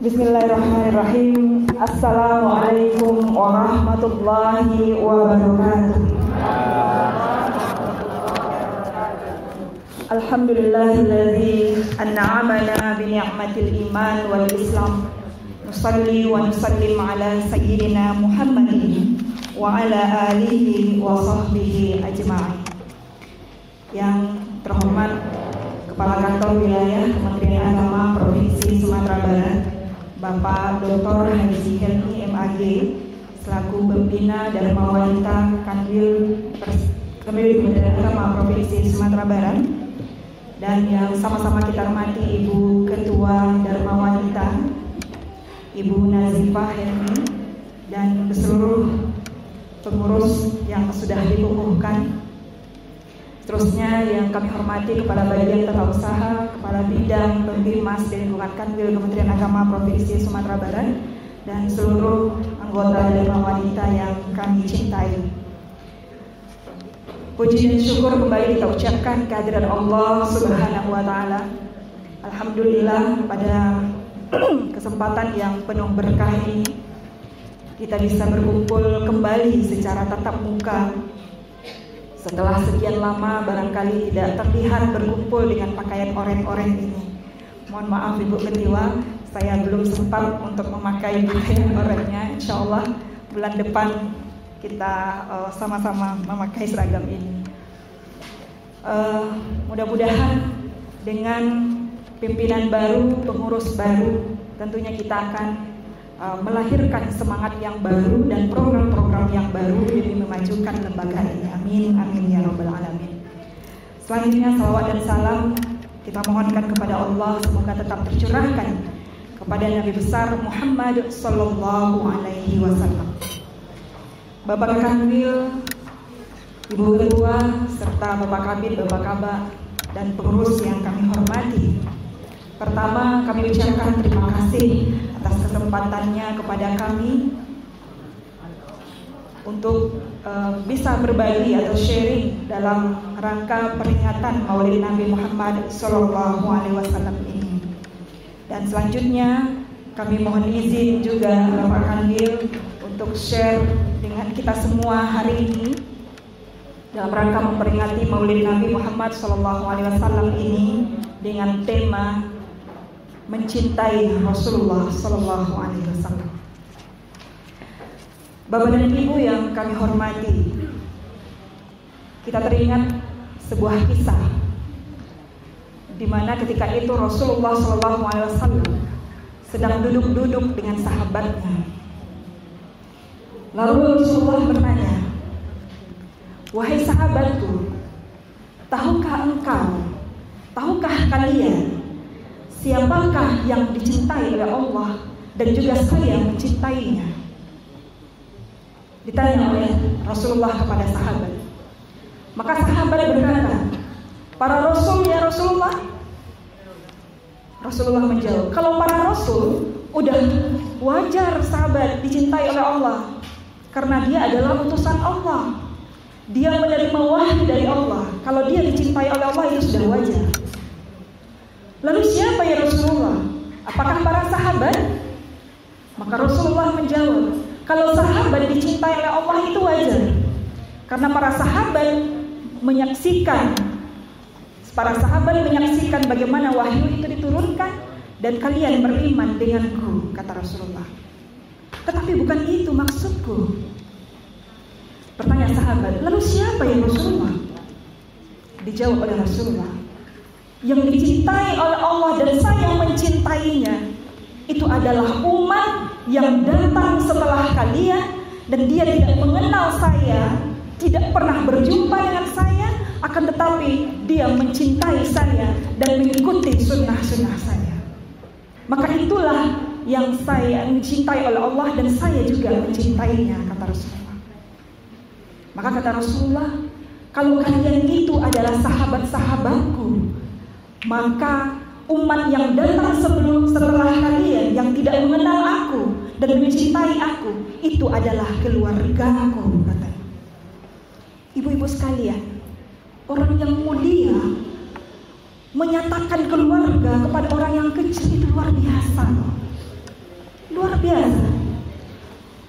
Bismillahirrahmanirrahim. Assalamualaikum warahmatullahi wabarakatuh. Alhamdulillahilladzi an'amana bi ni'matil iman wal islam. Nusalli wa nusallim ala sayyidina Muhammadin wa ala alihi wa sahbihi ajma'in. Yang terhormat Kepala Kantor Wilayah Kementerian Agama Provinsi Sumatera Barat, Bapak Dr. Haji Helmi MAG, selaku Pembina Dharma Wanita Kanwil Kementerian Agama Provinsi Sumatera Barat, dan yang sama-sama kita hormati Ibu Ketua Dharma Wanita, Ibu Nazifah Helmi, dan seluruh pengurus yang sudah dikukuhkan. Seterusnya yang kami hormati Kepala Bagian Tata Usaha, Kepala Bidang Pembimas dan Lingkungan Kanwil Kementerian Agama Provinsi Sumatera Barat, dan seluruh anggota Dharma Wanita yang kami cintai. Puji dan syukur kembali kita ucapkan kehadiran Allah Subhanahu wa Ta'ala. Alhamdulillah, pada kesempatan yang penuh berkah ini kita bisa berkumpul kembali secara tatap muka. Setelah sekian lama barangkali tidak terlihat berkumpul dengan pakaian oranye-oranye ini. Mohon maaf Ibu Ketua, saya belum sempat untuk memakai pakaian oranye. Insya Allah bulan depan kita sama-sama memakai seragam ini. Mudah-mudahan dengan pimpinan baru, pengurus baru, tentunya kita akan melahirkan semangat yang baru dan program-program yang baru demi memajukan lembaga ini. Amin, amin ya rabbal alamin. Selanjutnya salawat dan salam kita mohonkan kepada Allah, semoga tetap tercurahkan kepada Nabi besar Muhammad sallallahu alaihi wasallam. Bapak Kanwil, Ibu Ketua, serta Bapak Kabid, Bapak Kabak, dan pengurus yang kami hormati. Pertama, kami ucapkan terima kasih atas kesempatannya kepada kami untuk bisa berbagi atau sharing dalam rangka peringatan Maulid Nabi Muhammad Sallallahu Alaihi Wasallam ini. Dan selanjutnya kami mohon izin juga Bapak Kanwil untuk share dengan kita semua hari ini dalam rangka memperingati Maulid Nabi Muhammad Sallallahu Alaihi Wasallam ini dengan tema mencintai Rasulullah Sallallahu Alaihi Wasallam. Bapak dan Ibu yang kami hormati, kita teringat sebuah kisah di mana ketika itu Rasulullah Sallallahu Alaihi Wasallam sedang duduk-duduk dengan sahabatnya. Lalu Rasulullah bertanya, "Wahai sahabatku, tahukah kalian siapakah yang dicintai oleh Allah dan juga saya mencintainya?" Ditanya oleh Rasulullah kepada sahabat. Maka sahabat berkata, "Para rasul ya Rasulullah." Rasulullah menjawab, "Kalau para rasul udah wajar sahabat dicintai oleh Allah, karena dia adalah utusan Allah. Dia menerima wahyu dari Allah. Kalau dia dicintai oleh Allah itu sudah wajar." Lalu siapa ya Rasulullah? Apakah para sahabat? Maka Rasulullah menjawab, kalau sahabat dicintai oleh Allah itu wajar, karena para sahabat menyaksikan bagaimana wahyu itu diturunkan, dan kalian beriman denganku, kata Rasulullah. Tetapi bukan itu maksudku. Bertanya sahabat, lalu siapa ya Rasulullah? Dijawab oleh Rasulullah, yang dicintai oleh Allah dan saya mencintainya itu adalah umat yang datang setelah kalian, dan dia tidak mengenal saya, tidak pernah berjumpa dengan saya, akan tetapi dia mencintai saya dan mengikuti sunnah-sunnah saya. Maka itulah yang saya dicintai oleh Allah dan saya juga mencintainya, kata Rasulullah. Maka kata Rasulullah, kalau kalian itu adalah sahabat-sahabatku, maka umat yang datang setelah kalian yang tidak mengenal aku dan mencintai aku, itu adalah keluargaku, katanya. Ibu-ibu sekalian, orang yang mulia menyatakan keluarga kepada orang yang kecil itu luar biasa. Luar biasa.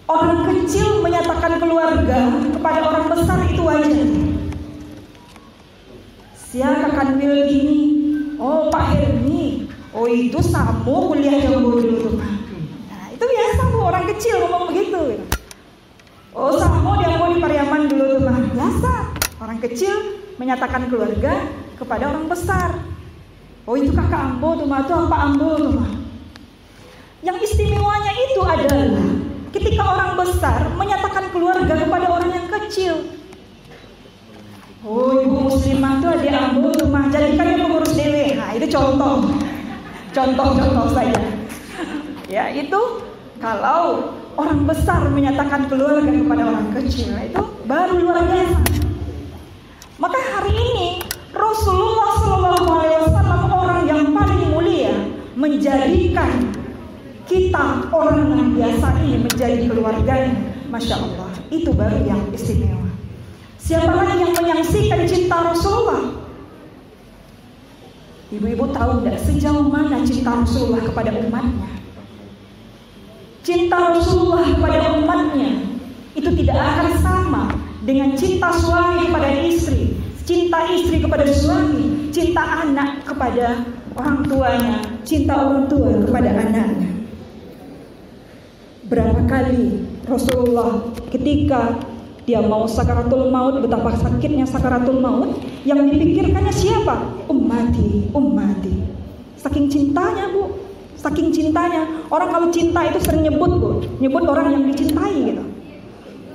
Orang kecil menyatakan keluarga kepada orang besar itu wajar. Siapa Will ini? Oh, Pak Hermi. Oh, itu Samo kuliah Jambu dulu tuh, Pak. Nah, itu biasa tuh orang kecil ngomong begitu. Oh, Samo dia mau di Pariaman dulu tuh, Pak. Biasa. Orang kecil menyatakan keluarga kepada orang besar. Oh, itu kakak Ambo tuh, Pak. Itu Pak Ambo tuh, Pak. Yang istimewanya itu adalah ketika orang besar menyatakan keluarga kepada orang yang kecil. Oh, ibu muslimah tuh adik Ambo tuh, Mah. Jadikan dia pengurus DW. Nah, itu contoh saja. Ya, itu kalau orang besar menyatakan keluarga kepada orang kecil, itu baru luar biasa. Maka hari ini Rasulullah SAW, orang yang paling mulia, menjadikan kita orang yang biasa ini menjadi keluarganya. Masya Allah, itu baru yang istimewa. Siapa lagi yang menyaksikan cinta Rasulullah? Ibu-ibu tahu tidak sejauh mana cinta Rasulullah kepada umatnya? Cinta Rasulullah kepada umatnya itu tidak akan sama dengan cinta suami kepada istri, cinta istri kepada suami, cinta anak kepada orang tuanya, cinta orang tua kepada anaknya. Berapa kali Rasulullah ketika dia mau sakaratul maut, betapa sakitnya sakaratul maut, yang dipikirkannya siapa? Ummati, ummati. Saking cintanya, Bu. Saking cintanya. Orang kalau cinta itu sering nyebut, Bu. Nyebut orang yang dicintai gitu.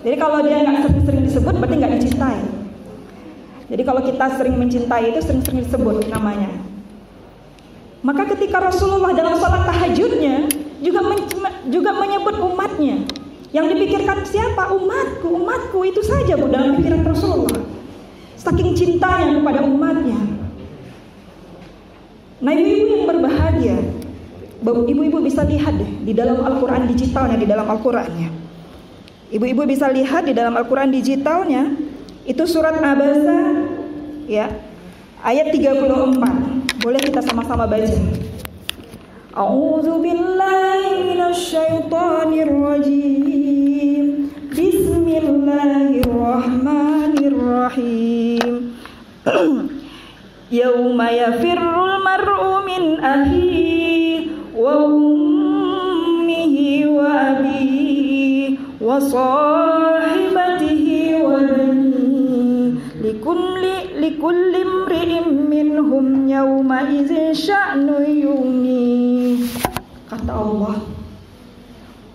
Jadi kalau dia nggak sering disebut, berarti nggak dicintai. Jadi kalau kita sering mencintai itu sering disebut namanya. Maka ketika Rasulullah dalam sholat tahajudnya juga menyebut umatnya. Yang dipikirkan siapa? Umatku itu saja, Bu, dalam pikiran Rasulullah. Saking cintanya kepada umatnya. Nah, ibu-ibu yang berbahagia, ibu-ibu bisa lihat deh di dalam Al-Quran digitalnya, di dalam Al-Qurannya. Ibu-ibu bisa lihat di dalam Al-Quran digitalnya, itu surat Abasa, ya, ayat 34. Boleh kita sama-sama baca. A'udzu billahi minasyaitonir rajim. Bismillahirrahmanirrahim. Yauma yafirrul mar'u min akhihi wa ummihi wa abihi wa sahibatihi wa banihi likulli imri'in minhum yawma idzin sya'nu yughni. Kata Allah,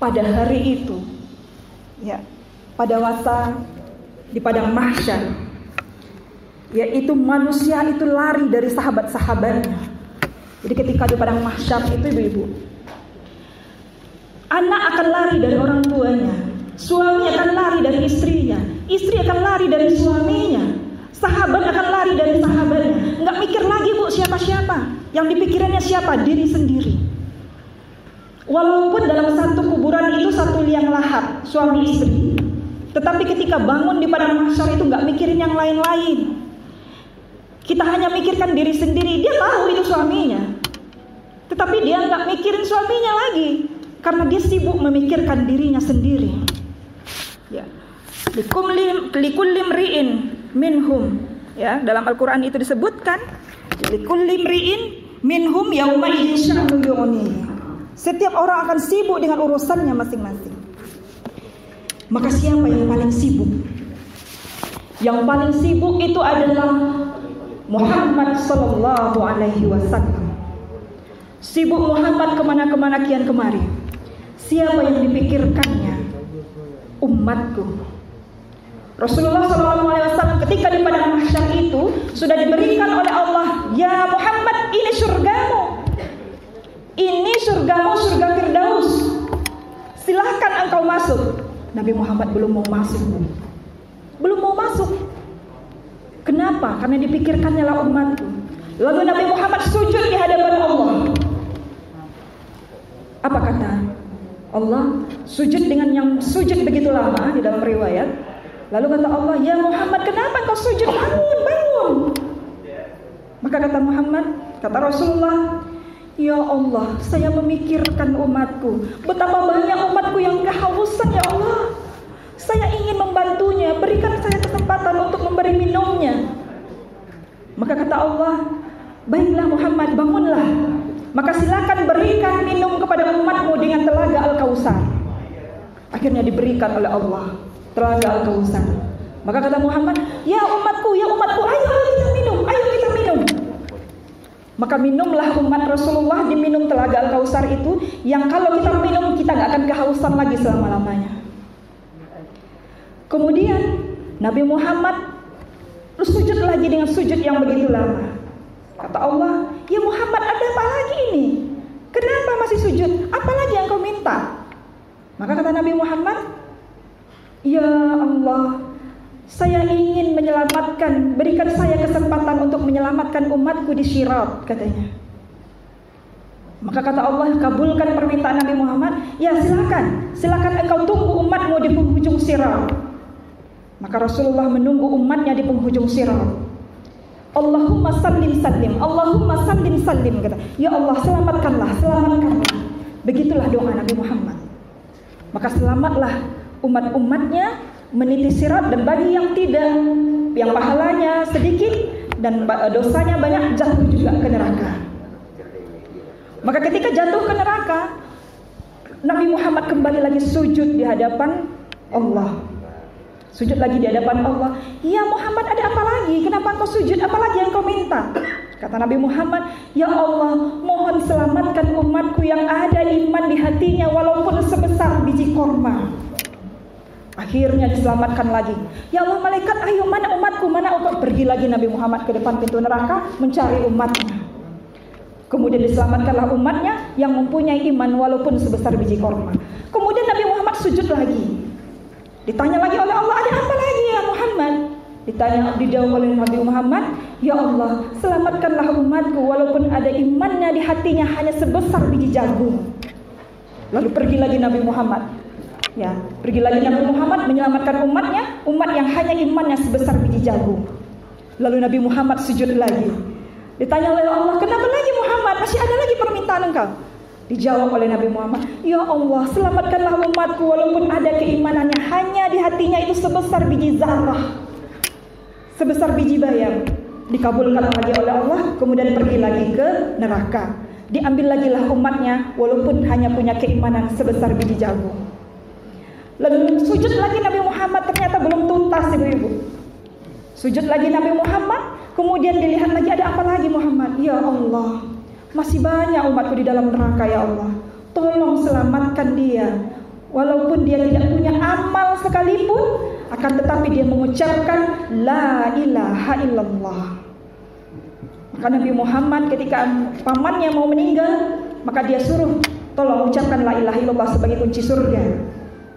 pada hari itu, ya, pada masa di padang mahsyar, yaitu manusia itu lari dari sahabat-sahabatnya. Jadi ketika di padang mahsyar itu, ibu-ibu, anak akan lari dari orang tuanya, suami akan lari dari istrinya, istri akan lari dari suaminya, sahabat akan lari dari sahabatnya. Nggak mikir lagi, Bu, siapa-siapa. Yang dipikirannya siapa? Diri sendiri. Walaupun dalam satu kuburan itu satu liang lahat, suami istri, tetapi ketika bangun di padang mahsyar itu nggak mikirin yang lain-lain. Kita hanya mikirkan diri sendiri. Dia tahu itu suaminya, tetapi dia nggak mikirin suaminya lagi karena dia sibuk memikirkan dirinya sendiri. Ya, likulli imri'in minhum. Ya, dalam Al-Quran itu disebutkan likulli imri'in minhum yauma idzin sya'nu yughni. Setiap orang akan sibuk dengan urusannya masing-masing. Maka siapa yang paling sibuk? Yang paling sibuk itu adalah Muhammad sallallahu alaihi wasallam. Sibuk Muhammad kemana-kemana kian kemari. Siapa yang dipikirkannya? Umatku. Rasulullah sallallahu alaihi wasallam ketika di padang mahsyar itu sudah diberikan oleh Allah, ya Muhammad, ini surgamu. Ini surgamu, surga Firdaus. Silahkan engkau masuk. Nabi Muhammad belum mau masuk. Belum mau masuk. Kenapa? Karena dipikirkannya lah umatku. Lalu Nabi Muhammad sujud di hadapan Allah. Apa kata Allah? Sujud dengan yang sujud begitu lama di dalam riwayat. Lalu kata Allah, ya Muhammad, kenapa kau sujud? Bangun, bangun. Maka kata Muhammad, kata Rasulullah, Ya Allah, saya memikirkan umatku. Betapa banyak umatku yang kehausan ya Allah. Saya ingin membantunya, berikan saya kesempatan untuk memberi minumnya. Maka kata Allah, baiklah Muhammad, bangunlah. Maka silakan berikan minum kepada umatmu dengan telaga Al-Kautsar. Akhirnya diberikan oleh Allah telaga Al-Kautsar. Maka kata Muhammad, ya umatku, ayo kita minum, ayo kita minum. Maka minumlah umat Rasulullah, diminum telaga Al-Kautsar itu, yang kalau kita minum kita gak akan kehausan lagi selama-lamanya. Kemudian Nabi Muhammad sujud lagi dengan sujud yang begitu lama. Kata Allah, ya Muhammad, ada apa lagi ini? Kenapa masih sujud? Apa lagi yang kau minta? Maka kata Nabi Muhammad, ya Allah, saya ingin menyelamatkan, berikan saya kesempatan untuk menyelamatkan umatku di Syirat, katanya. Maka kata Allah, kabulkan permintaan Nabi Muhammad. Ya silakan engkau tunggu umatmu di penghujung Syirat. Maka Rasulullah menunggu umatnya di penghujung Syirat. Allahumma sallim sallim, Allahumma sallim sallim, kata. Ya Allah, selamatkanlah. Begitulah doa Nabi Muhammad. Maka selamatlah umat-umatnya meniti Sirat, dan bagi yang tidak, yang pahalanya sedikit dan dosanya banyak, jatuh juga ke neraka. Maka ketika jatuh ke neraka, Nabi Muhammad kembali lagi sujud di hadapan Allah. Sujud lagi di hadapan Allah. Ya Muhammad, ada apa lagi? Kenapa engkau sujud? Apa lagi yang kau minta? Kata Nabi Muhammad, ya Allah, mohon selamatkan umatku yang ada iman di hatinya walaupun sebesar biji korma. Akhirnya diselamatkan lagi. Ya Allah, malaikat, ayo mana umatku, mana umat. Pergi lagi Nabi Muhammad ke depan pintu neraka mencari umatnya. Kemudian diselamatkanlah umatnya yang mempunyai iman walaupun sebesar biji korma. Kemudian Nabi Muhammad sujud lagi. Ditanya lagi oleh Allah, ada apa lagi ya Muhammad? Dijawab oleh Nabi Muhammad, ya Allah, selamatkanlah umatku walaupun ada imannya di hatinya hanya sebesar biji jagung. Lalu pergi lagi Nabi Muhammad. Ya, pergi lagi Nabi Muhammad menyelamatkan umatnya, umat yang hanya imannya sebesar biji jagung. Lalu Nabi Muhammad sujud lagi. Ditanya oleh Allah, kenapa lagi Muhammad? Masih ada lagi permintaan engkau? Dijawab oleh Nabi Muhammad, ya Allah, selamatkanlah umatku walaupun ada keimanannya hanya di hatinya itu sebesar biji zarah, sebesar biji bayam. Dikabulkan lagi oleh Allah. Kemudian pergi lagi ke neraka. Diambil lagi lah umatnya walaupun hanya punya keimanan sebesar biji jagung. Lalu sujud lagi Nabi Muhammad, ternyata belum tuntas ibu-ibu. Sujud lagi Nabi Muhammad. Kemudian dilihat lagi, ada apa lagi Muhammad? Ya Allah, masih banyak umatku di dalam neraka ya Allah. Tolong selamatkan dia. Walaupun dia tidak punya amal sekalipun, akan tetapi dia mengucapkan la ilaha illallah. Maka Nabi Muhammad ketika pamannya mau meninggal, maka dia suruh, tolong ucapkan la ilaha illallah sebagai kunci surga.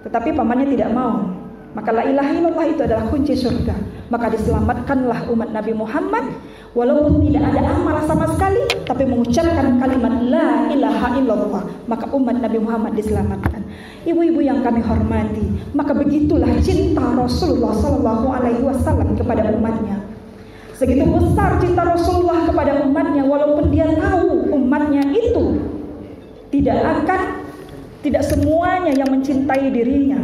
Tetapi pamannya tidak mau. Maka la ilaha illallah itu adalah kunci surga. Maka diselamatkanlah umat Nabi Muhammad walaupun tidak ada amal sama sekali, tapi mengucapkan kalimat la ilaha illallah, maka umat Nabi Muhammad diselamatkan. Ibu-ibu yang kami hormati, maka begitulah cinta Rasulullah SAW kepada umatnya. Segitu besar cinta Rasulullah kepada umatnya, walaupun dia tahu umatnya itu tidak semuanya yang mencintai dirinya.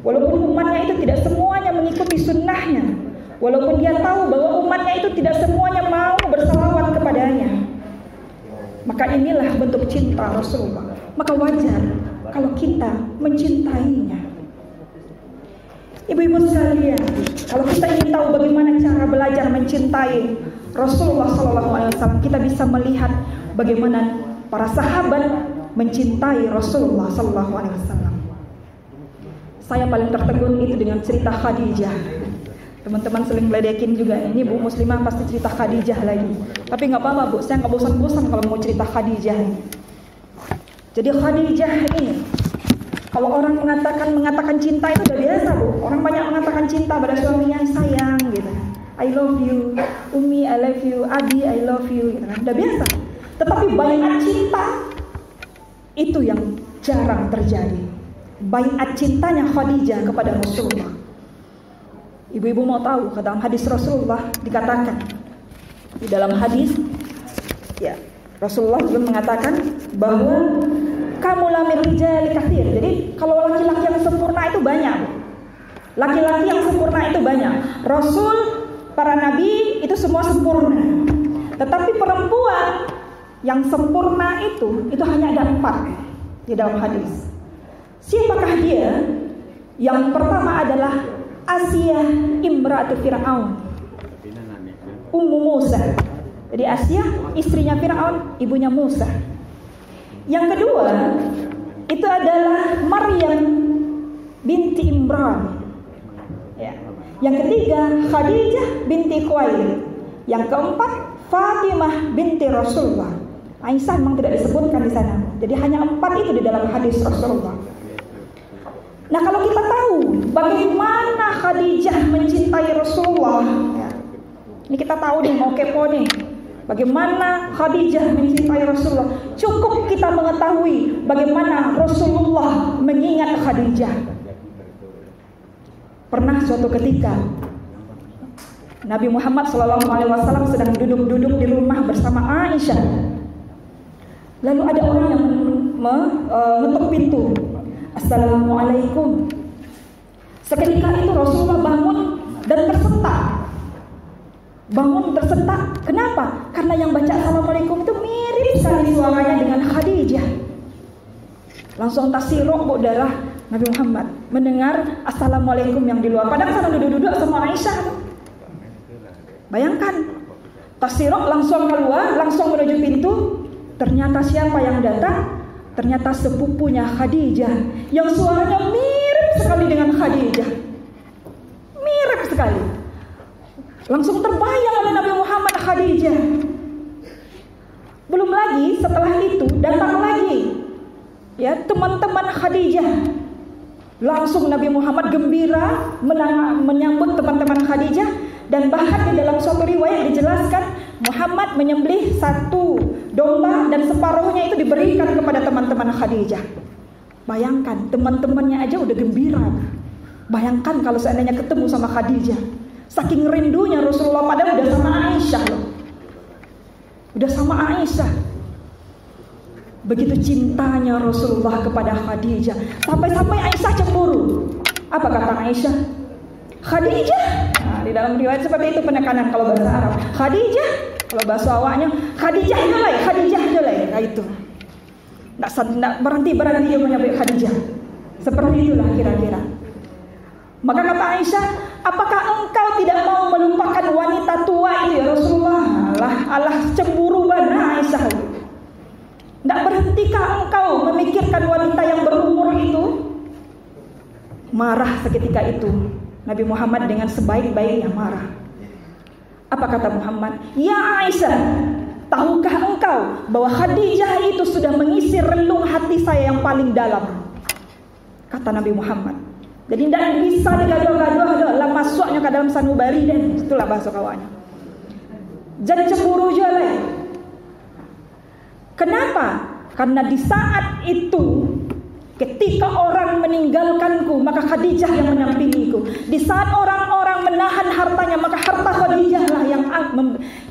Walaupun umatnya itu tidak semuanya mengikuti sunnahnya, walaupun dia tahu bahwa umatnya itu tidak semuanya mau bersalawat kepadanya, maka inilah bentuk cinta Rasulullah. Maka wajar kalau kita mencintainya. Ibu-ibu sekalian, kalau kita ingin tahu bagaimana cara belajar mencintai Rasulullah SAW, kita bisa melihat bagaimana para sahabat mencintai Rasulullah SAW. Saya paling tertegun itu dengan cerita Khadijah. Teman-teman sering meledekin juga, ini Bu Muslimah pasti cerita Khadijah lagi. Tapi nggak apa-apa Bu, saya nggak bosan-bosan kalau mau cerita Khadijah ini. Jadi Khadijah ini, kalau orang mengatakan cinta itu udah biasa Bu. Orang banyak mengatakan cinta pada suaminya, sayang gitu. I love you, Umi I love you, Abi I love you, gitu kan. Udah biasa. Tetapi baiat cinta itu yang jarang terjadi. Baiat cintanya Khadijah kepada Rasulullah. Ibu-ibu mau tahu, dalam hadis Rasulullah dikatakan, di dalam hadis ya, Rasulullah juga mengatakan bahwa kamu lamir rijali katsir. Jadi kalau laki-laki yang sempurna itu banyak. Laki-laki yang sempurna itu banyak. Rasul, para nabi itu semua sempurna. Tetapi perempuan yang sempurna itu hanya ada 4 di dalam hadis. Siapakah dia? Yang pertama adalah Asiyah imra'atu Fir'aun, Ummu Musa. Jadi Asiyah istrinya Fir'aun, ibunya Musa. Yang kedua itu adalah Maryam binti Imran. Ya. Yang ketiga Khadijah binti Khuwailid. Yang keempat Fatimah binti Rasulullah. Aisyah memang tidak disebutkan di sana. Jadi hanya 4 itu di dalam hadis Rasulullah. Nah, kalau kita tahu bagaimana Khadijah mencintai Rasulullah, ya. Ini kita tahu nih, mau kepo nih. Bagaimana Khadijah mencintai Rasulullah. Cukup kita mengetahui bagaimana Rasulullah mengingat Khadijah. Pernah suatu ketika Nabi Muhammad SAW sedang duduk-duduk di rumah bersama Aisyah. Lalu ada orang yang mengetuk pintu. Assalamualaikum. Seketika itu Rasulullah bangun dan tersentak. Kenapa? Karena yang baca Assalamualaikum itu mirip sekali suaranya dengan Khadijah. Langsung tasirok darah Nabi Muhammad mendengar Assalamualaikum yang di luar. Padahal sedang duduk-duduk sama Aisyah. Bayangkan, tasirok langsung keluar, langsung menuju pintu. Ternyata siapa yang datang? Ternyata sepupunya Khadijah yang suaranya mirip sekali dengan Khadijah. Mirip sekali. Langsung terbayang oleh Nabi Muhammad Khadijah. Belum lagi setelah itu datang lagi ya teman-teman Khadijah. Langsung Nabi Muhammad gembira menyambut teman-teman Khadijah. Dan bahkan di dalam suatu riwayat dijelaskan Muhammad menyembelih 1 domba dan separuhnya itu diberikan kepada teman-teman Khadijah. Bayangkan, teman-temannya aja udah gembira. Bayangkan kalau seandainya ketemu sama Khadijah. Saking rindunya Rasulullah, padahal udah sama Aisyah loh. Udah sama Aisyah. Begitu cintanya Rasulullah kepada Khadijah, sampai-sampai Aisyah cemburu. Apa kata Aisyah? Khadijah. Nah, di dalam riwayat seperti itu penekanan kalau bahasa Arab. Khadijah, kalau bahasa awaknya Khadijah jelai, nah itu. Nggak berhenti dia menyebut Khadijah. Seperti itulah kira-kira. Maka kata Aisyah, apakah engkau tidak mau melupakan wanita tua itu ya Rasulullah? Allah cemburu banget Aisyah. Nggak berhentikah engkau memikirkan wanita yang berumur itu? Marah seketika itu Nabi Muhammad dengan sebaik-baiknya marah. Apa kata Muhammad? Ya Aisyah, tahukah engkau bahwa Khadijah itu sudah mengisi relung hati saya yang paling dalam? Kata Nabi Muhammad. Jadi tidak bisa digaduh-gaduh lah masuknya ke dalam sanubari dan itulah bahasa kawannya. Jadi cemburu je lah. Kenapa? Karena di saat itu ketika orang meninggalkanku, maka Khadijah yang mendampingiku. Di saat orang-orang menahan hartanya, maka harta Khadijah lah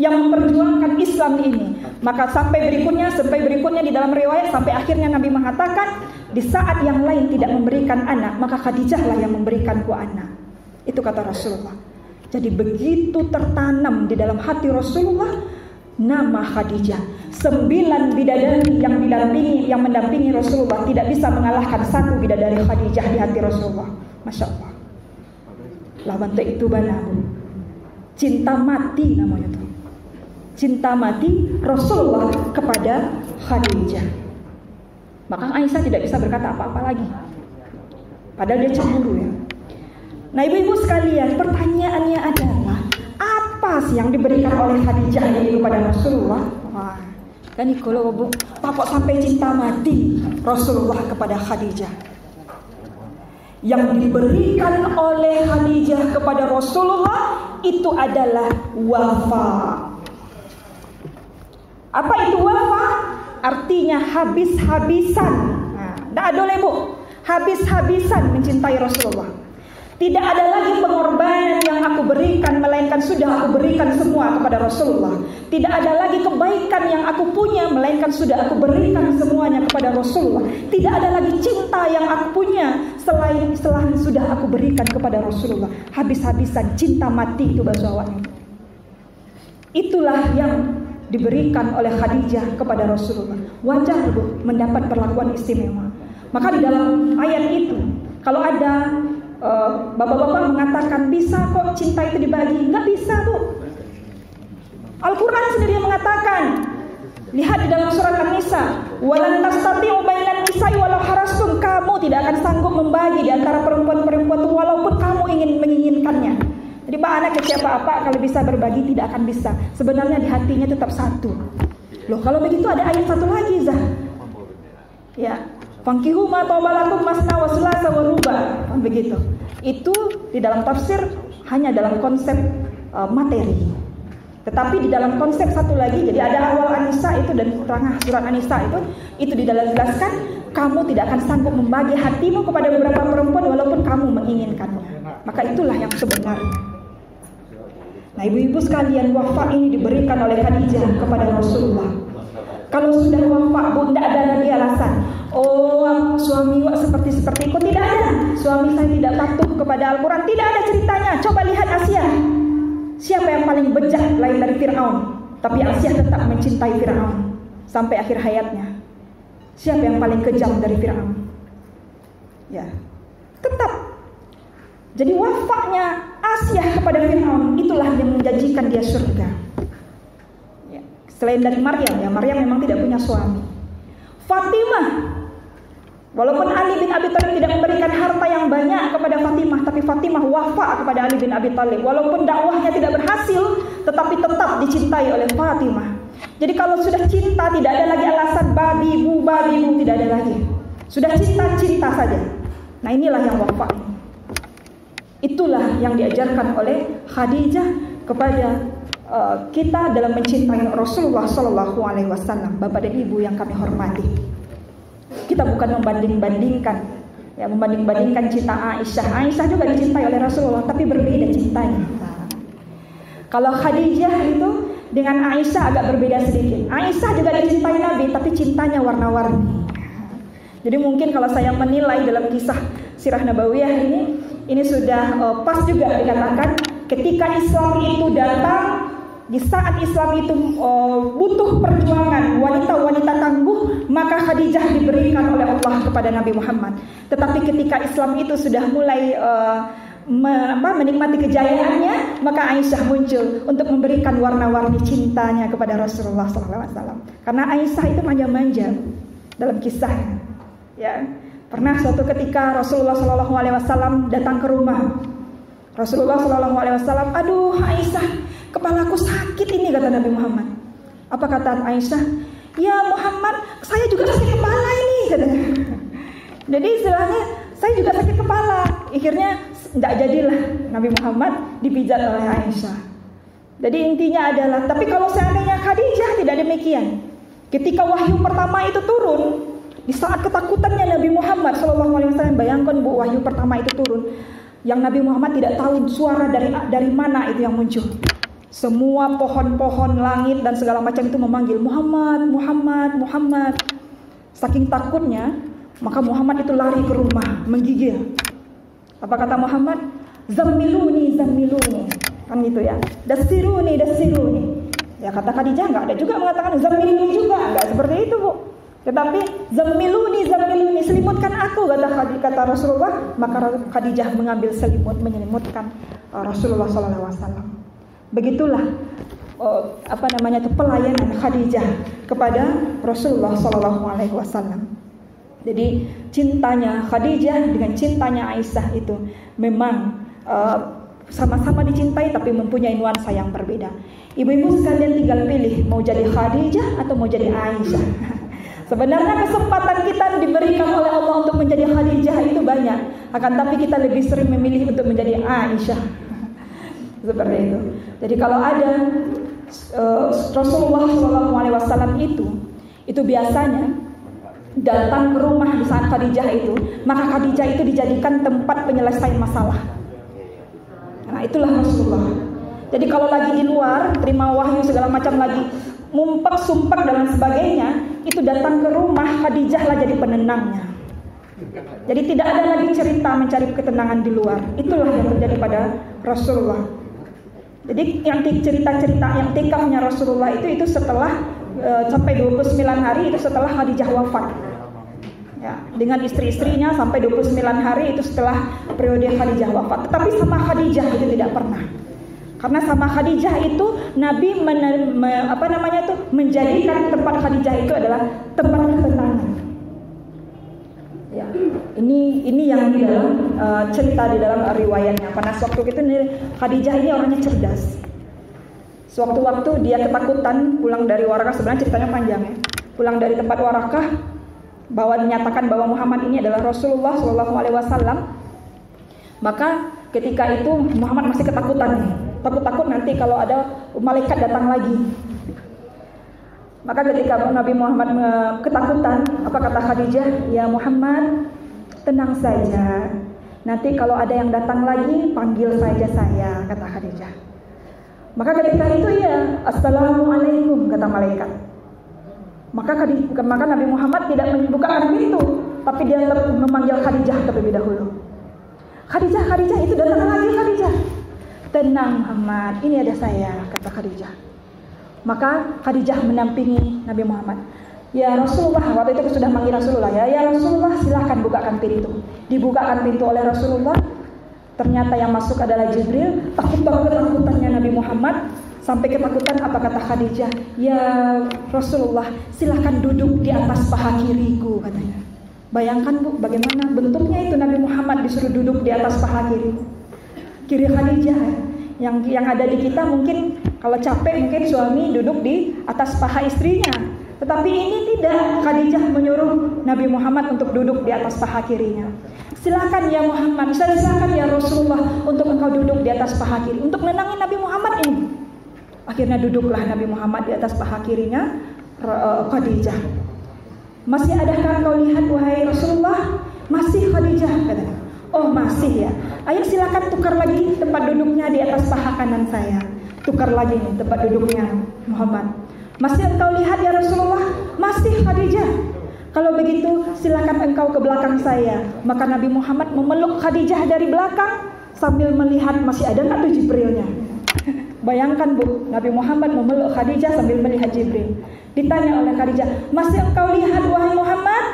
yang memperjuangkan Islam ini. Maka sampai berikutnya di dalam riwayat, sampai akhirnya Nabi mengatakan, di saat yang lain tidak memberikan anak, maka Khadijah lah yang memberikanku anak. Itu kata Rasulullah. Jadi begitu tertanam di dalam hati Rasulullah nama Khadijah. 9 bidadari yang mendampingi Rasulullah tidak bisa mengalahkan 1 bidadari Khadijah di hati Rasulullah. Masya Allah. Lawan itu banabu. Cinta mati namanya tuh. Cinta mati Rasulullah kepada Khadijah. Maka Aisyah tidak bisa berkata apa-apa lagi. Padahal dia cemburu ya. Nah ibu-ibu sekalian, pertanyaannya adalah apa sih yang diberikan oleh Khadijah ini kepada Rasulullah? Wah, kan kalau bapak sampai cinta mati Rasulullah kepada Khadijah. Yang diberikan oleh Khadijah kepada Rasulullah itu adalah wafa. Apa itu wafa? Artinya habis-habisan. Nah, tidak ada bu, habis-habisan mencintai Rasulullah. Tidak ada lagi pengorbanan yang aku berikan, melainkan sudah aku berikan semua kepada Rasulullah. Tidak ada lagi kebaikan yang aku punya, melainkan sudah aku berikan semuanya kepada Rasulullah. Tidak ada lagi cinta yang aku punya selain sudah aku berikan kepada Rasulullah. Habis-habisan cinta mati itu bahasa awalnya. Itulah yang diberikan oleh Khadijah kepada Rasulullah. Wajar Bu mendapat perlakuan istimewa. Maka di dalam ayat itu, kalau ada bapak-bapak mengatakan bisa kok cinta itu dibagi, nggak bisa Bu. Al-Quran sendiri mengatakan, lihat di dalam surat An-Nisa, walan tastati'u bainan nisa'i walau harastum, kamu tidak akan sanggup membagi di antara perempuan-perempuan itu walaupun kamu menginginkannya. Jadi Pak anak ke siapa apa kalau bisa berbagi tidak akan bisa. Sebenarnya di hatinya tetap satu. Loh kalau begitu ada ayat satu lagi Zah. Ya. Fankihu ma tawbalakum masna wa sulasa wa ruba. Begitu. Itu di dalam tafsir hanya dalam konsep materi. Tetapi di dalam konsep satu lagi, jadi ada awal An-Nisa itu dan tengah surat An-Nisa itu dijelaskan kamu tidak akan sanggup membagi hatimu kepada beberapa perempuan walaupun kamu menginginkannya. Maka itulah yang sebenarnya. Nah, ibu-ibu sekalian, wafa ini diberikan oleh Khadijah kepada Rasulullah. Kalau sudah wafa, Bu, tidak ada lagi alasan. Oh, suami wak seperti itu. Tidak ada. Suami saya tidak patuh kepada Al-Quran. Tidak ada ceritanya. Coba lihat Asia. Siapa yang paling bejat lain dari Fir'aun? Tapi Asia tetap mencintai Fir'aun sampai akhir hayatnya. Siapa yang paling kejam dari Fir'aun? Ya, tetap. Jadi wafaknya Asia kepada Fir'aun itulah yang menjanjikan dia surga. Ya. Selain dari Maryam, ya Maryam memang tidak punya suami. Fatimah, walaupun Ali bin Abi Thalib tidak memberikan harta yang banyak kepada Fatimah, tapi Fatimah wafa kepada Ali bin Abi Thalib. Walaupun dakwahnya tidak berhasil, tetapi tetap dicintai oleh Fatimah. Jadi kalau sudah cinta tidak ada lagi alasan babi bu, tidak ada lagi. Sudah cinta saja. Nah inilah yang wafa. Itulah yang diajarkan oleh Khadijah kepada kita dalam mencintai Rasulullah Sallallahu Alaihi Wasallam. Bapak dan Ibu yang kami hormati, kita bukan membanding-bandingkan cinta Aisyah. Aisyah juga dicintai oleh Rasulullah, tapi berbeda cintanya. Kalau Khadijah itu dengan Aisyah agak berbeda sedikit. Aisyah juga dicintai Nabi, tapi cintanya warna-warni. Jadi mungkin kalau saya menilai dalam kisah Sirah Nabawiyah ini sudah pas juga dikatakan ketika Islam itu datang, di saat Islam itu butuh perjuangan wanita-wanita tangguh, maka Khadijah diberikan oleh Allah kepada Nabi Muhammad. Tetapi ketika Islam itu sudah mulai menikmati kejayaannya, maka Aisyah muncul untuk memberikan warna-warni cintanya kepada Rasulullah SAW. Karena Aisyah itu manja-manja dalam kisahnya. Ya, pernah suatu ketika Rasulullah SAW datang ke rumah. Rasulullah SAW, aduh Aisyah, kepalaku sakit ini, kata Nabi Muhammad. Apa kata Aisyah? Ya Muhammad, saya juga sakit kepala ini, katanya. Jadi istilahnya saya juga sakit kepala. Akhirnya tidak jadilah Nabi Muhammad dipijat oleh Aisyah. Jadi intinya adalah, tapi kalau seandainya Khadijah tidak demikian. Ketika wahyu pertama itu turun, di saat ketakutannya Nabi Muhammad SAW, bayangkan Bu, wahyu pertama itu turun, yang Nabi Muhammad tidak tahu suara dari mana itu yang muncul. Semua pohon-pohon langit dan segala macam itu memanggil Muhammad, Muhammad, Muhammad. Saking takutnya, maka Muhammad itu lari ke rumah, menggigil. Apa kata Muhammad? Zammiluni, zammiluni. Kan gitu ya. Dasiruni, dasiruni. Ya kata Khadijah enggak ada juga mengatakan zammiluni juga, enggak seperti itu Bu. Tetapi zammiluni, zammiluni, selimutkan aku, kata Rasulullah. Maka Khadijah mengambil selimut, menyelimutkan Rasulullah SAW. Begitulah pelayanan Khadijah kepada Rasulullah SAW. Jadi cintanya Khadijah dengan cintanya Aisyah itu memang sama-sama dicintai, tapi mempunyai nuansa yang berbeda. Ibu-ibu sekalian tinggal pilih mau jadi Khadijah atau mau jadi Aisyah. Sebenarnya kesempatan kita diberikan oleh Allah untuk menjadi Khadijah itu banyak, akan tapi kita lebih sering memilih untuk menjadi Aisyah. Seperti itu. Jadi kalau ada Rasulullah SAW itu biasanya datang ke rumah di saat Khadijah itu, maka Khadijah itu dijadikan tempat penyelesaian masalah. Nah, itulah Rasulullah. Jadi kalau lagi di luar, terima wahyu segala macam lagi mumpet, sumpek dan sebagainya, itu datang ke rumah Khadijah lah jadi penenangnya. Jadi tidak ada lagi cerita mencari ketenangan di luar. Itulah yang terjadi pada Rasulullah. Jadi yang cerita-cerita yang tikafnya Rasulullah itu setelah sampai 29 hari itu setelah Khadijah wafat. Ya, dengan istri-istrinya sampai 29 hari itu setelah periode Khadijah wafat. Tetapi sama Khadijah itu tidak pernah. Karena sama Khadijah itu Nabi menjadikan tempat Khadijah itu adalah tempat ketenangan. Ya, ini yang di dalam cerita di dalam riwayatnya. Pada waktu itu Khadijah ini orangnya cerdas. Sewaktu-waktu dia ketakutan pulang dari Warakah, sebenarnya ceritanya panjang ya. Pulang dari tempat Warakah, menyatakan bahwa Muhammad ini adalah Rasulullah SAW. Maka ketika itu Muhammad masih ketakutan nih. Takut nanti kalau ada malaikat datang lagi. Maka ketika Nabi Muhammad ketakutan, apa kata Khadijah? Ya Muhammad, tenang saja. Nanti kalau ada yang datang lagi, panggil saja saya, kata Khadijah. Maka ketika itu ya, Assalamualaikum, kata malaikat. Maka Nabi Muhammad tidak membukakan pintu, tapi dia memanggil Khadijah terlebih dahulu. Khadijah, itu datang lagi Khadijah. Tenang Muhammad, ini ada saya, kata Khadijah. Maka Khadijah mendampingi Nabi Muhammad. Ya Rasulullah, waktu itu sudah manggil Rasulullah ya. Ya Rasulullah, silakan bukakan pintu. Dibukakan pintu oleh Rasulullah. Ternyata yang masuk adalah Jibril. Takut banget ketakutannya Nabi Muhammad. Sampai ketakutan, apa kata Khadijah? Ya Rasulullah, silakan duduk di atas paha kiriku, katanya. Bayangkan Bu, bagaimana bentuknya itu Nabi Muhammad disuruh duduk di atas paha kiri Khadijah. Yang ada di kita mungkin kalau capek mungkin suami duduk di atas paha istrinya. Tetapi ini tidak, Khadijah menyuruh Nabi Muhammad untuk duduk di atas paha kirinya. Silakan ya Muhammad, silakan ya Rasulullah untuk engkau duduk di atas paha kiri, untuk menenangin Nabi Muhammad ini. Akhirnya duduklah Nabi Muhammad di atas paha kirinya Khadijah. Masih adakah engkau lihat wahai Rasulullah? Masih Khadijah, katanya. Oh masih ya. Ayo silakan tukar lagi tempat duduknya di atas paha kanan saya. Tukar lagi nih tempat duduknya Muhammad. Masih engkau lihat ya Rasulullah? Masih Khadijah. Kalau begitu silakan engkau ke belakang saya. Maka Nabi Muhammad memeluk Khadijah dari belakang sambil melihat masih ada nggak tuh Jibrilnya. Bayangkan Bu, Nabi Muhammad memeluk Khadijah sambil melihat Jibril. Ditanya oleh Khadijah, masih engkau lihat wahai Muhammad?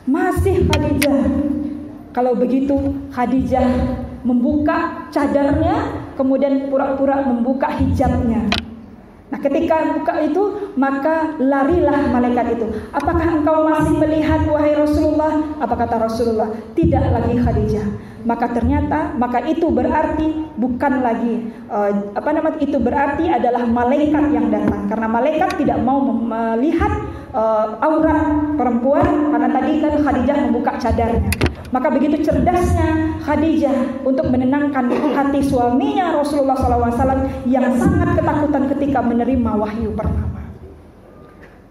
Masih Khadijah. Kalau begitu Khadijah membuka cadarnya, kemudian pura-pura membuka hijabnya. Nah ketika buka itu, maka larilah malaikat itu. Apakah engkau masih melihat wahai Rasulullah? Apa kata Rasulullah? Tidak lagi Khadijah. Maka ternyata, itu berarti bukan lagi itu berarti adalah malaikat yang datang. Karena malaikat tidak mau melihat aurat perempuan, karena tadi kan Khadijah membuka cadarnya. Maka begitu cerdasnya Khadijah untuk menenangkan hati suaminya Rasulullah SAW yang sangat ketakutan ketika menerima wahyu pertama.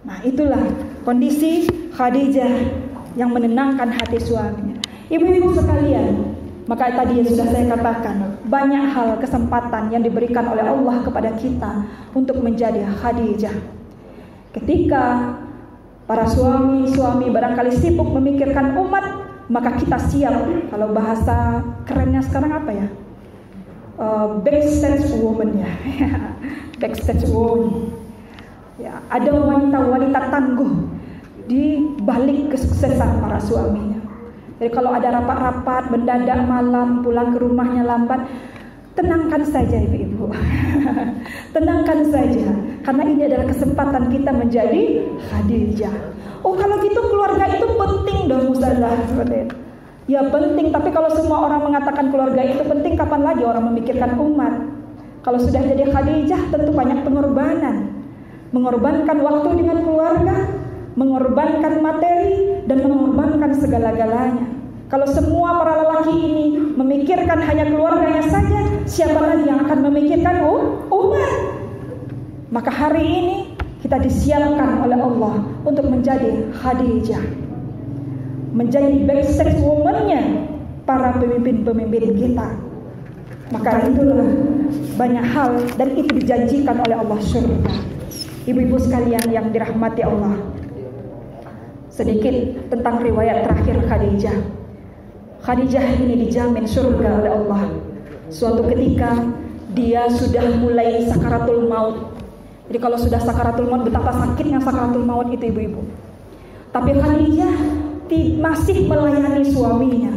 Nah itulah kondisi Khadijah yang menenangkan hati suaminya. Ibu-ibu sekalian, maka tadi yang sudah saya katakan, banyak hal kesempatan yang diberikan oleh Allah kepada kita untuk menjadi Khadijah. Ketika para suami barangkali sibuk memikirkan umat, maka kita siap. Kalau bahasa kerennya sekarang apa ya? Backstage woman ya. Backstage woman. Ya, ada wanita-wanita tangguh di balik kesuksesan para suaminya. Jadi kalau ada rapat-rapat mendadak malam, pulang ke rumahnya lambat, tenangkan saja ibu-ibu. Tenangkan saja, karena ini adalah kesempatan kita menjadi Khadijah. Oh kalau gitu keluarga itu penting dong Ustazah. Ya penting, tapi kalau semua orang mengatakan keluarga itu penting, kapan lagi orang memikirkan umat? Kalau sudah jadi Khadijah tentu banyak pengorbanan. Mengorbankan waktu dengan keluarga, mengorbankan materi, dan mengorbankan segala-galanya. Kalau semua para lelaki ini memikirkan hanya keluarganya saja, siapa lagi yang akan memikirkan umat? Maka hari ini kita disiapkan oleh Allah untuk menjadi Khadijah, menjadi backstage woman-nya para pemimpin-pemimpin kita. Maka itulah banyak hal dan itu dijanjikan oleh Allah surga. Ibu-ibu sekalian yang dirahmati Allah, sedikit tentang riwayat terakhir Khadijah. Khadijah ini dijamin surga oleh Allah. Suatu ketika dia sudah mulai sakaratul maut. Jadi kalau sudah sakaratul maut, betapa sakitnya sakaratul maut itu ibu-ibu. Tapi Khadijah masih melayani suaminya.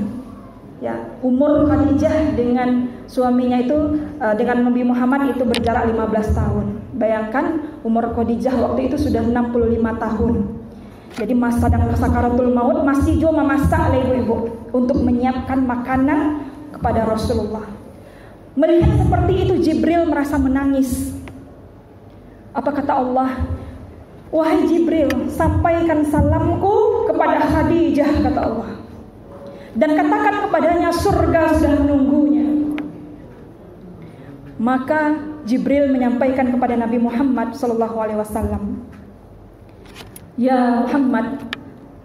Ya, umur Khadijah dengan suaminya itu dengan Nabi Muhammad itu berjarak 15 tahun. Bayangkan umur Khadijah waktu itu sudah 65 tahun. Jadi masa dan sakaratul maut masih juga memasak ibu-ibu untuk menyiapkan makanan kepada Rasulullah. Melihat seperti itu Jibril merasa menangis. Apa kata Allah? Wahai Jibril, sampaikan salamku kepada Khadijah, kata Allah. Dan katakan kepadanya surga sudah menunggunya. Maka Jibril menyampaikan kepada Nabi Muhammad SAW, ya Muhammad,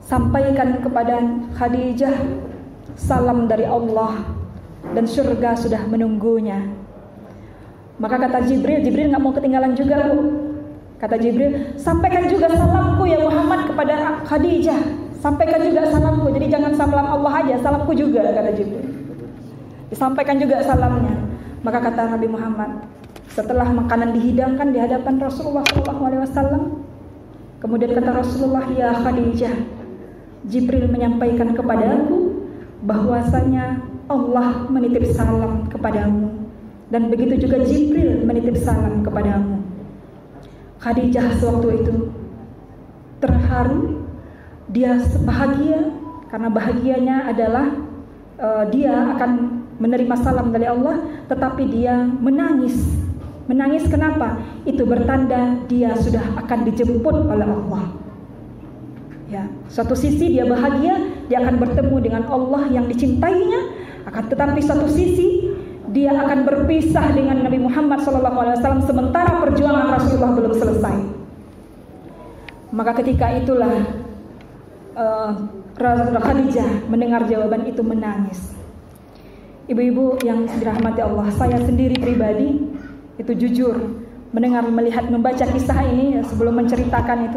sampaikan kepada Khadijah salam dari Allah dan surga sudah menunggunya. Maka kata Jibril nggak mau ketinggalan juga, Bu. Kata Jibril, sampaikan juga salamku ya Muhammad kepada Khadijah. Sampaikan juga salamku. Jadi jangan salam Allah aja, salamku juga, kata Jibril. Disampaikan juga salamnya. Maka kata Nabi Muhammad, setelah makanan dihidangkan di hadapan Rasulullah SAW, kemudian kata Rasulullah, ya Khadijah, Jibril menyampaikan kepadaku bahwasanya Allah menitip salam kepadamu. Dan begitu juga Jibril menitip salam kepadamu. Khadijah sewaktu itu terharu, dia bahagia karena bahagianya adalah dia akan menerima salam dari Allah, tetapi dia menangis. Menangis kenapa? Itu bertanda dia sudah akan dijemput oleh Allah. Ya, suatu sisi dia bahagia, dia akan bertemu dengan Allah yang dicintainya, akan tetapi satu sisi dia akan berpisah dengan Nabi Muhammad SAW sementara perjuangan Rasulullah belum selesai. Maka ketika itulah Khadijah mendengar jawaban itu menangis. Ibu-ibu yang dirahmati Allah, saya sendiri pribadi itu jujur melihat membaca kisah ini sebelum menceritakan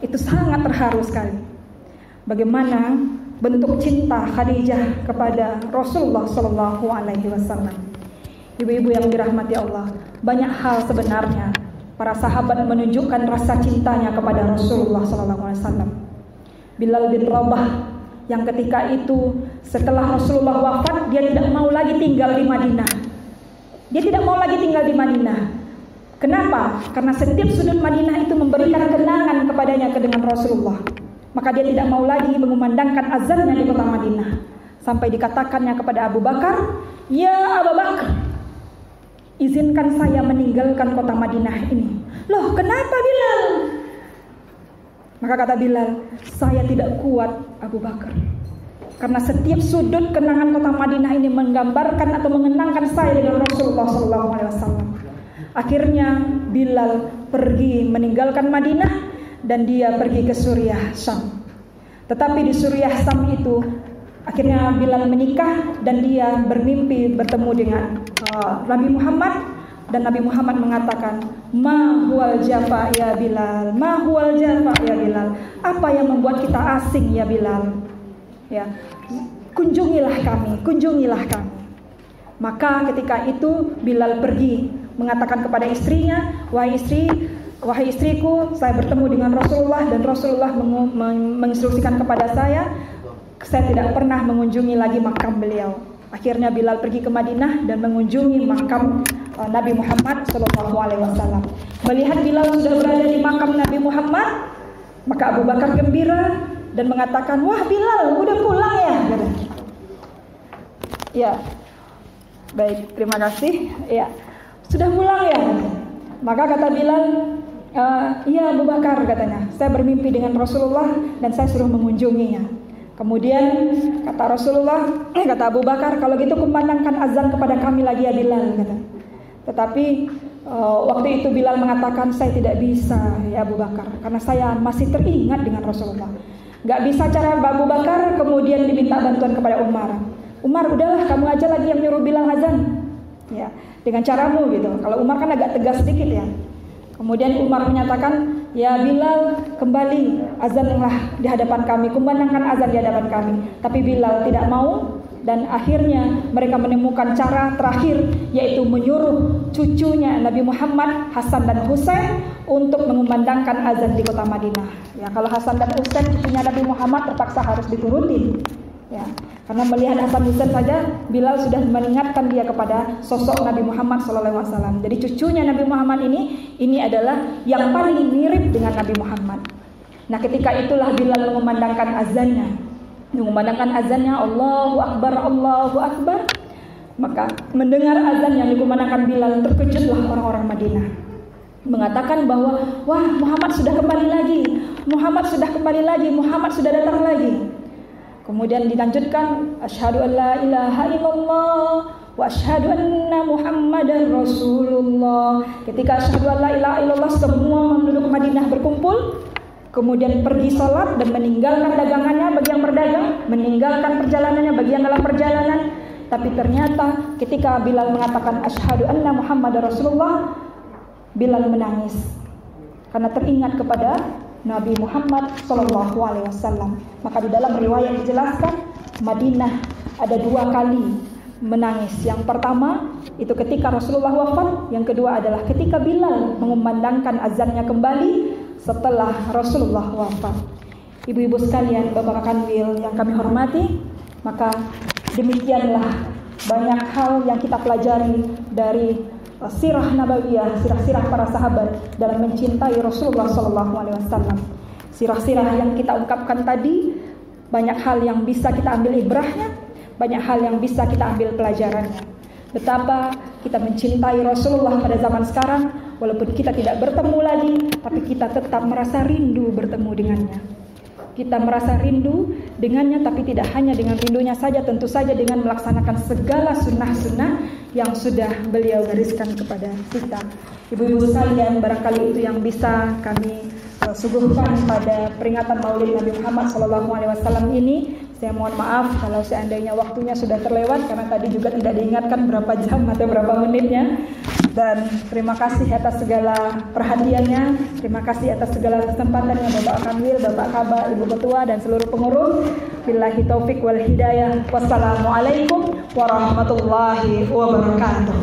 itu sangat terharu sekali. Bagaimana bentuk cinta Khadijah kepada Rasulullah SAW. Ibu-ibu yang dirahmati Allah, banyak hal sebenarnya para sahabat menunjukkan rasa cintanya kepada Rasulullah SAW. Bilal bin Rabah yang ketika itu setelah Rasulullah wafat, dia tidak mau lagi tinggal di Madinah. Dia tidak mau lagi tinggal di Madinah. Kenapa? Karena setiap sudut Madinah itu memberikan kenangan kepadanya dengan Rasulullah. Maka dia tidak mau lagi mengumandangkan azannya di kota Madinah. Sampai dikatakannya kepada Abu Bakar, ya Abu Bakar, izinkan saya meninggalkan kota Madinah ini. Loh, kenapa Bilal? Maka kata Bilal, saya tidak kuat Abu Bakar. Karena setiap sudut kenangan kota Madinah ini menggambarkan atau mengenangkan saya dengan Rasulullah SAW. Akhirnya Bilal pergi meninggalkan Madinah dan dia pergi ke Suriah, Syam. Tetapi di Suriah, Syam itu akhirnya Bilal menikah dan dia bermimpi bertemu dengan Nabi Muhammad. Dan Nabi Muhammad mengatakan, ma huwal jafa ya Bilal, ma huwal jafa ya Bilal. Apa yang membuat kita asing ya Bilal? Ya, kunjungilah kami. Maka ketika itu Bilal pergi mengatakan kepada istrinya, wahai istriku, saya bertemu dengan Rasulullah dan Rasulullah menginstruksikan kepada saya tidak pernah mengunjungi lagi makam beliau. Akhirnya Bilal pergi ke Madinah dan mengunjungi makam Nabi Muhammad SAW. Melihat Bilal sudah berada di makam Nabi Muhammad, maka Abu Bakar gembira dan mengatakan, wah Bilal udah pulang ya? Ya, baik, terima kasih. Ya, sudah pulang ya? Maka kata Bilal, iya Abu Bakar, katanya, saya bermimpi dengan Rasulullah dan saya suruh mengunjunginya. Kemudian kata kata Abu Bakar, kalau gitu kumandangkan azan kepada kami lagi ya Bilal, kata. Tetapi waktu itu Bilal mengatakan, saya tidak bisa ya Abu Bakar, karena saya masih teringat dengan Rasulullah. Gak bisa cara Abu Bakar, kemudian diminta bantuan kepada Umar. Umar, udahlah kamu aja lagi yang nyuruh Bilal azan. Ya, dengan caramu gitu. Kalau Umar kan agak tegas sedikit ya. Kemudian Umar menyatakan, ya Bilal, kembali azanlah di hadapan kami, kumandangkan azan di hadapan kami. Tapi Bilal tidak mau, dan akhirnya mereka menemukan cara terakhir, yaitu menyuruh cucunya Nabi Muhammad, Hasan dan Husain, untuk mengumandangkan azan di kota Madinah. Ya, kalau Hasan dan Husain cucunya Nabi Muhammad terpaksa harus diturutin. Ya, karena melihat Hasan Husain saja, Bilal sudah mengingatkan dia kepada sosok Nabi Muhammad SAW. Jadi cucunya Nabi Muhammad ini adalah yang paling mirip dengan Nabi Muhammad. Nah, ketika itulah Bilal mengumandangkan azannya. Allahu Akbar, Allahu Akbar. Maka mendengar azan yang dikumandangkan Bilal, terkejutlah orang-orang Madinah, mengatakan bahwa wah, Muhammad sudah kembali lagi, Muhammad sudah kembali lagi, Muhammad sudah datang lagi. Kemudian dilanjutkan, asyhadu an la ilaha illallah wa asyhadu anna Muhammadar Rasulullah. Ketika asyhadu an la ilaha illallah, semua penduduk Madinah berkumpul, kemudian pergi sholat dan meninggalkan dagangannya bagi yang berdagang, meninggalkan perjalanannya bagi yang dalam perjalanan. Tapi ternyata ketika Bilal mengatakan asyhadu anna Muhammadar Rasulullah, Bilal menangis karena teringat kepada Nabi Muhammad SAW. Maka di dalam riwayat dijelaskan, Madinah ada 2 kali menangis. Yang pertama itu ketika Rasulullah wafat, yang kedua adalah ketika Bilal mengumandangkan azannya kembali setelah Rasulullah wafat. Ibu-ibu sekalian, Bapak Kanwil yang kami hormati, maka demikianlah banyak hal yang kita pelajari dari sirah nabawiyah, sirah-sirah para sahabat dalam mencintai Rasulullah SAW. Sirah-sirah yang kita ungkapkan tadi, banyak hal yang bisa kita ambil ibrahnya, banyak hal yang bisa kita ambil pelajarannya. Betapa kita mencintai Rasulullah pada zaman sekarang, walaupun kita tidak bertemu lagi, tapi kita tetap merasa rindu bertemu dengannya. Kita merasa rindu dengannya, tapi tidak hanya dengan rindunya saja, tentu saja dengan melaksanakan segala sunnah-sunnah yang sudah beliau gariskan kepada kita. Ibu-ibu sekalian, barangkali itu yang bisa kami suguhkan pada peringatan Maulid Nabi Muhammad SAW ini. Saya mohon maaf kalau seandainya waktunya sudah terlewat, karena tadi juga tidak diingatkan berapa jam atau berapa menitnya. Dan terima kasih atas segala perhatiannya, terima kasih atas segala kesempatannya Bapak Kanwil, Bapak Kaba, Ibu Ketua dan seluruh pengurus. Billahi taufik wal hidayah. Wassalamualaikum warahmatullahi wabarakatuh.